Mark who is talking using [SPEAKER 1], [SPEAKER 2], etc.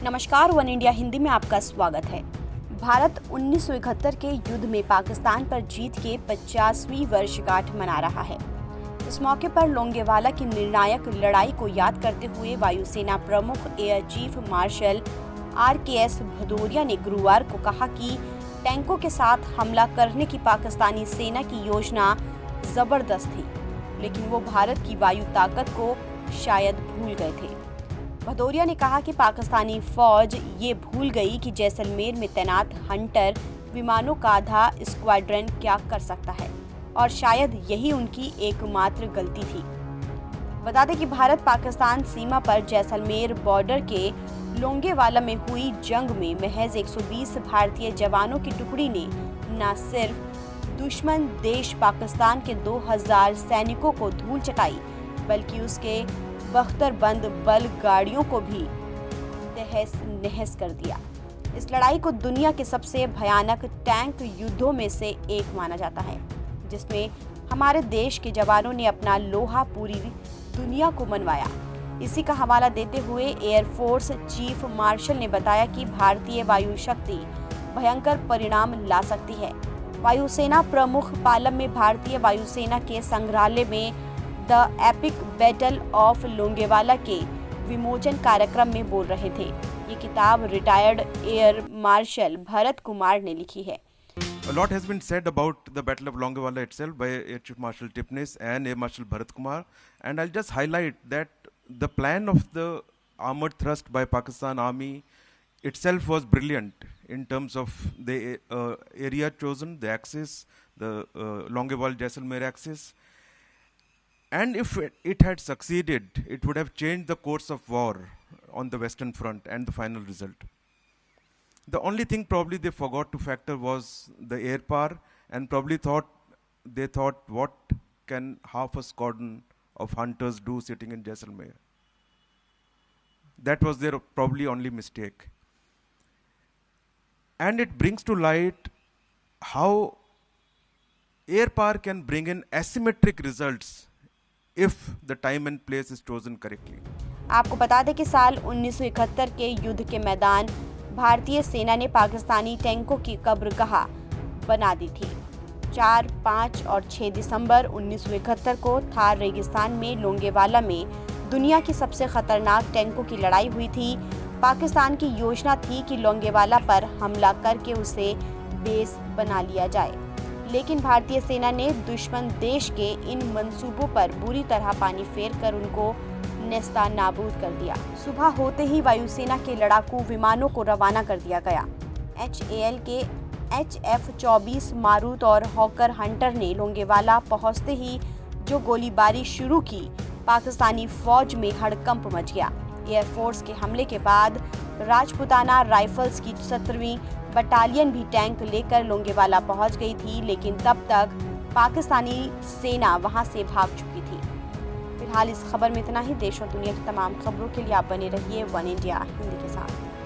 [SPEAKER 1] नमस्कार, one India Hindi में आपका स्वागत है। भारत 1971 के युद्ध में पाकिस्तान पर जीत के 50वीं वर्षगांठ मना रहा है। इस मौके पर लोंगेवाला की निर्णायक लड़ाई को याद करते हुए वायुसेना प्रमुख air chief marshal RKS Bhadauria ने गुरुवार को कहा कि टैंकों के साथ हमला करने की पाकिस्तानी सेना की योजना जबरदस्त थी, लेकिन वो भारत की वायु ताकत को शायद भूल गए थे। भदौरिया ने कहा कि पाकिस्तानी फौज ये भूल गई कि जैसलमेर में तैनात हंटर विमानों का आधा स्क्वाड्रन क्या कर सकता है, और शायद यही उनकी एकमात्र गलती थी। बता दें कि भारत पाकिस्तान सीमा पर जैसलमेर बॉर्डर के लोंगेवाला में हुई जंग में महज 120 भारतीय जवानों की टुकड़ी ने न सिर्फ दुश्मन देश पाकिस्तान के 2000 सैनिकों को धूल चटाई, बल्कि उसके बख्तरबंद बल गाड़ियों को भी तहस नहस कर दिया। इस लड़ाई को दुनिया के सबसे भयानक टैंक युद्धों में से एक माना जाता है, जिसमें हमारे देश के जवानों ने अपना लोहा पूरी दुनिया को मनवाया। इसी का हवाला देते हुए एयरफोर्स चीफ मार्शल ने बताया कि भारतीय वायु शक्ति भयंकर परिणाम ला सकती है। वायुसेना प्रमुख पालम में भारतीय वायुसेना के संग्रहालय में the epic battle of Longewala के विमोचन कार्यक्रम में बोल रहे थे। ये किताब retired air marshal Bharat Kumar ने लिखी है।
[SPEAKER 2] A lot has been said about the Battle of Longevala itself by Air Chief Marshal Tipnis and Air Marshal Bharat Kumar, and I'll just highlight that the plan of the armored thrust by Pakistan Army itself was brilliant in terms of the area chosen, the axis, the Longeval-Jaisalmer axis. And if it had succeeded, it would have changed the course of war on the Western Front and the final result. The only thing probably they forgot to factor was the air power, and probably they thought, what can half a squadron of hunters do sitting in Jaisalmer? That was their probably only mistake. And it brings to light how air power can bring in asymmetric results if the time and place is chosen correctly.
[SPEAKER 1] आपको बता दें कि साल 1971 के युद्ध के मैदान भारतीय सेना ने पाकिस्तानी टैंकों की कब्रगाह बना दी थी। 4, 5 और 6 दिसंबर 1971 को थार रेगिस्तान में लोंगेवाला में दुनिया की सबसे खतरनाक टैंकों की लड़ाई हुई थी। पाकिस्तान की योजना थी कि लोंगेवाला पर हमला करके उसे बेस बना लिया जाए, लेकिन भारतीय सेना ने दुश्मन देश के इन मंसूबों पर बुरी तरह पानी फेर कर उनको नेस्ता नाबूद कर दिया। सुबह होते ही वायुसेना के लड़ाकू विमानों को रवाना कर दिया गया। HAL के HF-24 मारूत और हॉकर हंटर ने लोंगेवाला पहुंचते ही जो गोलीबारी शुरू की, पाकिस्तानी फौज में हड़कंप मच गया। एयरफोर्स के हमले के बाद राजपुताना राइफल्स की 17वीं बटालियन भी टैंक लेकर लोंगेवाला पहुंच गई थी, लेकिन तब तक पाकिस्तानी सेना वहां से भाग चुकी थी। फिलहाल इस खबर में इतना ही। देश और दुनिया की तमाम खबरों के लिए आप बने रहिए वन इंडिया हिंदी के साथ।